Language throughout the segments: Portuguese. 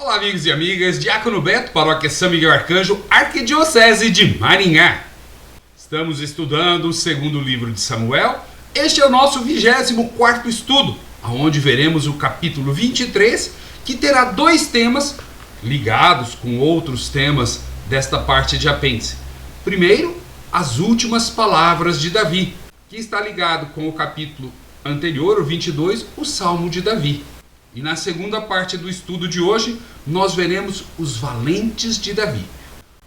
Olá, amigos e amigas, Diácono Beto, Paróquia São Miguel Arcanjo, Arquidiocese de Maringá. Estamos estudando o segundo livro de Samuel. Este é o nosso 24º estudo, onde veremos o capítulo 23, que terá dois temas ligados com outros temas desta parte de apêndice. Primeiro, as últimas palavras de Davi, que está ligado com o capítulo anterior, o 22, o Salmo de Davi. E na segunda parte do estudo de hoje, nós veremos os valentes de Davi.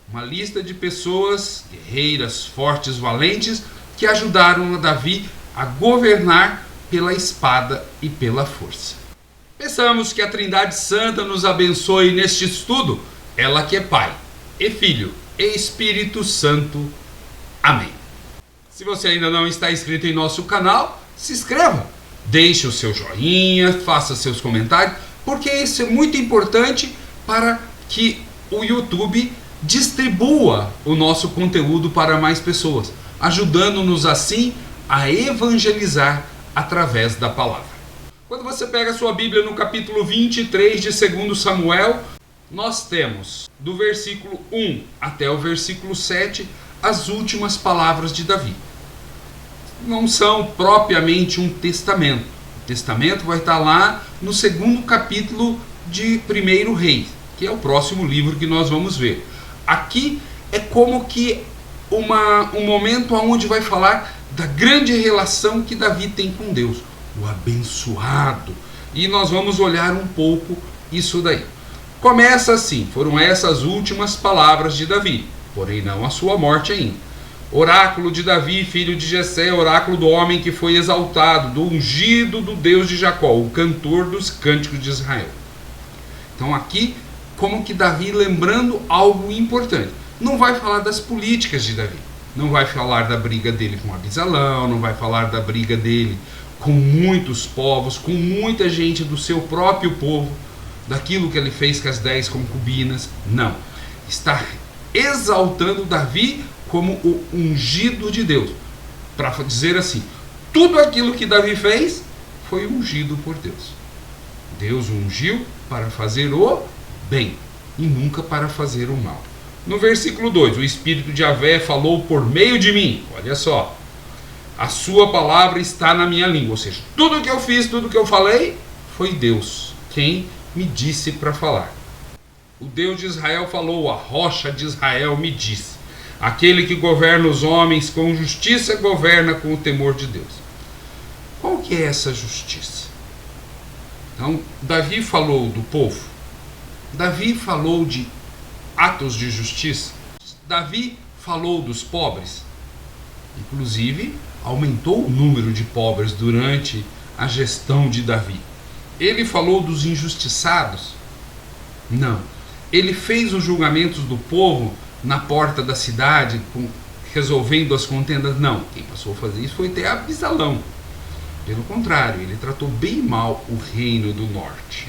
Uma lista de pessoas, guerreiras, fortes, valentes, que ajudaram a Davi a governar pela espada e pela força. Peçamos que a Trindade Santa nos abençoe neste estudo, ela que é Pai, e Filho, e Espírito Santo. Amém. Se você ainda não está inscrito em nosso canal, se inscreva. Deixe o seu joinha, faça seus comentários, porque isso é muito importante para que o YouTube distribua o nosso conteúdo para mais pessoas, ajudando-nos assim a evangelizar através da palavra. Quando você pega a sua Bíblia no capítulo 23 de 2 Samuel, nós temos do versículo 1 até o versículo 7 as últimas palavras de Davi. Não são propriamente um testamento. O testamento vai estar lá no segundo capítulo de 1 Reis, que é o próximo livro que nós vamos ver. Aqui é como que um momento onde vai falar da grande relação que Davi tem com Deus, o abençoado. E nós vamos olhar um pouco isso daí. Começa assim: foram essas últimas palavras de Davi, porém não a sua morte ainda. Oráculo de Davi, filho de Jessé, oráculo do homem que foi exaltado, do ungido do Deus de Jacó, o cantor dos cânticos de Israel. Então aqui, como que Davi lembrando algo importante. Não vai falar das políticas de Davi, não vai falar da briga dele com Absalão, não vai falar da briga dele com muitos povos, com muita gente do seu próprio povo, daquilo que ele fez com as 10 concubinas. Não, está exaltando Davi como o ungido de Deus, para dizer assim, tudo aquilo que Davi fez foi ungido por Deus. Deus o ungiu para fazer o bem e nunca para fazer o mal. No versículo 2, o Espírito de Yahvé falou por meio de mim. Olha só, a sua palavra está na minha língua, ou seja, tudo que eu fiz, tudo que eu falei, foi Deus quem me disse para falar. O Deus de Israel falou, a rocha de Israel me disse. Aquele que governa os homens com justiça, governa com o temor de Deus. Qual que é essa justiça? Então, Davi falou do povo. Davi falou de atos de justiça. Davi falou dos pobres. Inclusive, aumentou o número de pobres durante a gestão de Davi. Ele falou dos injustiçados? Não. Ele fez os julgamentos do povo na porta da cidade, resolvendo as contendas? Não. Quem passou a fazer isso foi até Absalão. Pelo contrário, ele tratou bem mal o reino do norte.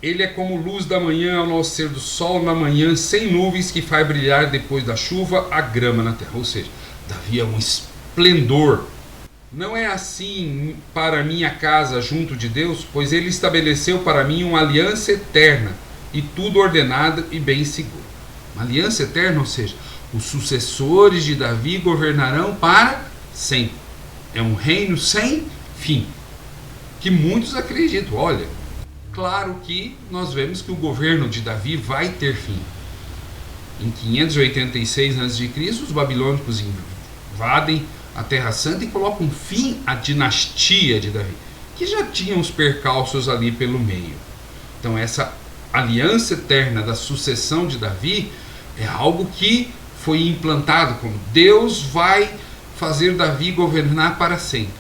Ele é como luz da manhã ao nascer do sol na manhã, sem nuvens, que faz brilhar depois da chuva a grama na terra. Ou seja, Davi é um esplendor. Não é assim para minha casa junto de Deus, pois ele estabeleceu para mim uma aliança eterna, e tudo ordenado e bem seguro. Uma aliança eterna, ou seja, os sucessores de Davi governarão para sempre. É um reino sem fim, que muitos acreditam. Olha, claro que nós vemos que o governo de Davi vai ter fim. Em 586 a.C., os babilônicos invadem a Terra Santa e colocam fim à dinastia de Davi, que já tinha uns percalços ali pelo meio. Então essa aliança eterna da sucessão de Davi é algo que foi implantado, como Deus vai fazer Davi governar para sempre.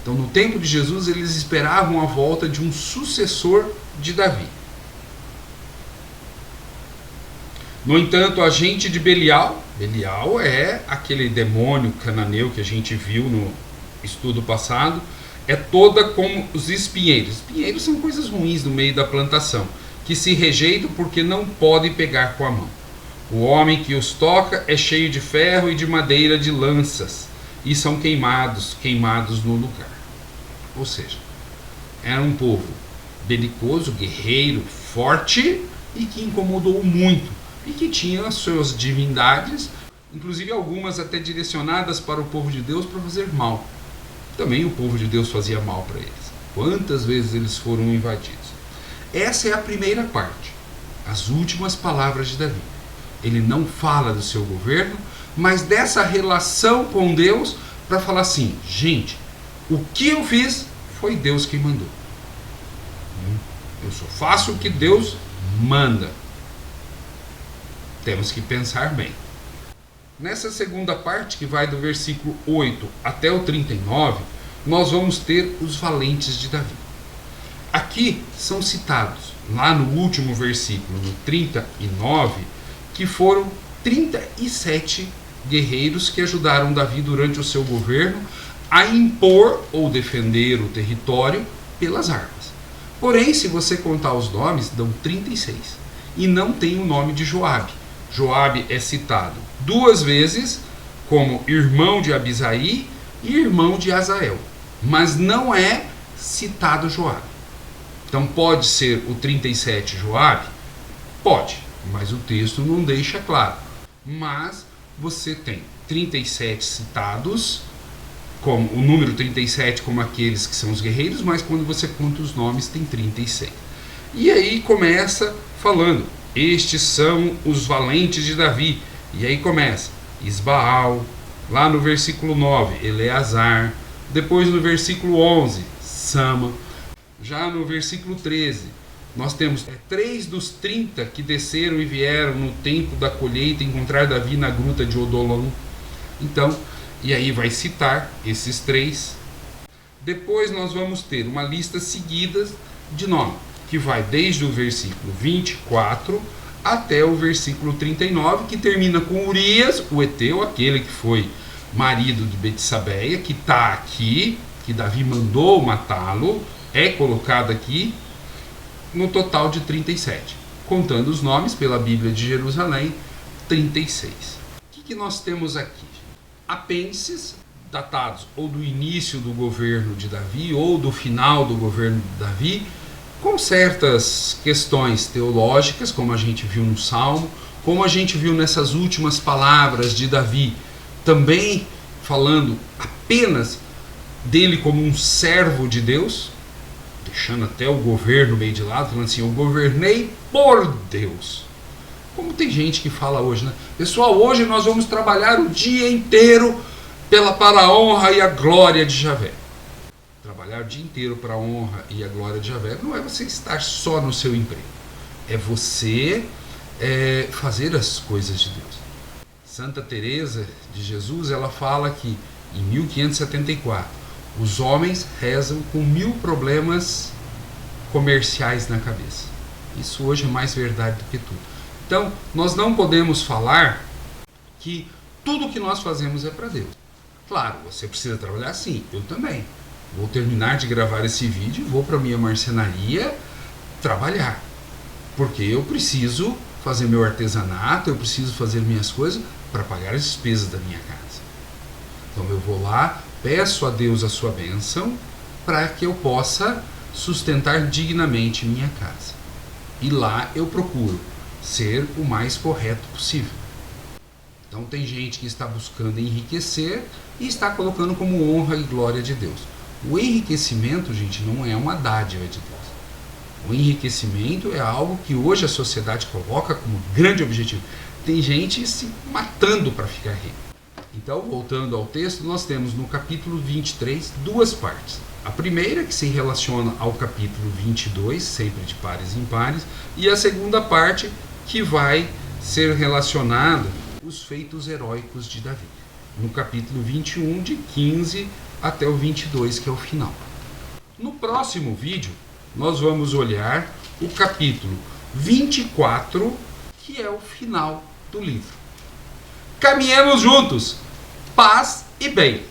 Então no tempo de Jesus eles esperavam a volta de um sucessor de Davi. No entanto, a gente de Belial é aquele demônio cananeu que a gente viu no estudo passado, é toda como os espinheiros. Espinheiros são coisas ruins no meio da plantação, que se rejeitam porque não podem pegar com a mão. O homem que os toca é cheio de ferro e de madeira de lanças, e são queimados no lugar. Ou seja, era um povo belicoso, guerreiro, forte e que incomodou muito e que tinha as suas divindades, inclusive algumas até direcionadas para o povo de Deus para fazer mal. Também o povo de Deus fazia mal para eles. Quantas vezes eles foram invadidos? Essa é a primeira parte, as últimas palavras de Davi. Ele não fala do seu governo, mas dessa relação com Deus para falar assim, gente, o que eu fiz foi Deus quem mandou. Eu só faço o que Deus manda. Temos que pensar bem. Nessa segunda parte, que vai do versículo 8 até o 39, nós vamos ter os valentes de Davi. Aqui são citados, lá no último versículo, no 39, que foram 37 guerreiros que ajudaram Davi durante o seu governo a impor ou defender o território pelas armas. Porém, se você contar os nomes, dão 36. E não tem o nome de Joabe. Joabe é citado 2 vezes como irmão de Abisaí e irmão de Azael. Mas não é citado Joabe. Então pode ser o 37 Joabe? Pode, mas o texto não deixa claro. Mas você tem 37 citados, como o número 37 como aqueles que são os guerreiros, mas quando você conta os nomes tem 36. E aí começa falando, estes são os valentes de Davi. E aí começa Isbaal, lá no versículo 9, Eleazar, depois no versículo 11, Sama. Já no versículo 13, nós temos 3 dos 30 que desceram e vieram no tempo da colheita encontrar Davi na gruta de Odolão. Então, e aí vai citar esses 3. Depois nós vamos ter uma lista seguida de nome, que vai desde o versículo 24 até o versículo 39, que termina com Urias, o heteu, aquele que foi marido de Betsabeia, que está aqui, que Davi mandou matá-lo, é colocado aqui, no total de 37. Contando os nomes pela Bíblia de Jerusalém, 36. O que nós temos aqui? Apêndices datados ou do início do governo de Davi ou do final do governo de Davi, com certas questões teológicas, como a gente viu no Salmo, como a gente viu nessas últimas palavras de Davi, também falando apenas dele como um servo de Deus, deixando até o governo meio de lado, falando assim, eu governei por Deus. Como tem gente que fala hoje, né? Pessoal, hoje nós vamos trabalhar o dia inteiro para a honra e a glória de Javé. Trabalhar o dia inteiro para a honra e a glória de Javé não é você estar só no seu emprego. É você fazer as coisas de Deus. Santa Teresa de Jesus, ela fala que em 1574 os homens rezam com 1000 problemas comerciais na cabeça. Isso hoje é mais verdade do que tudo. Então, nós não podemos falar que tudo que nós fazemos é para Deus. Claro, você precisa trabalhar sim, eu também. Vou terminar de gravar esse vídeo e vou para a minha marcenaria trabalhar. Porque eu preciso fazer meu artesanato, eu preciso fazer minhas coisas para pagar as despesas da minha casa. Então eu vou lá, peço a Deus a sua bênção para que eu possa sustentar dignamente minha casa. E lá eu procuro ser o mais correto possível. Então tem gente que está buscando enriquecer e está colocando como honra e glória de Deus. O enriquecimento, gente, não é uma dádiva de Deus. O enriquecimento é algo que hoje a sociedade coloca como grande objetivo. Tem gente se matando para ficar rico. Então, voltando ao texto, nós temos no capítulo 23 2 partes. A primeira, que se relaciona ao capítulo 22, sempre de pares e impares, e a segunda parte, que vai ser relacionada aos feitos heróicos de Davi. No capítulo 21, de 15 até o 22, que é o final. No próximo vídeo, nós vamos olhar o capítulo 24, que é o final do livro. Caminhemos juntos! Paz e bem!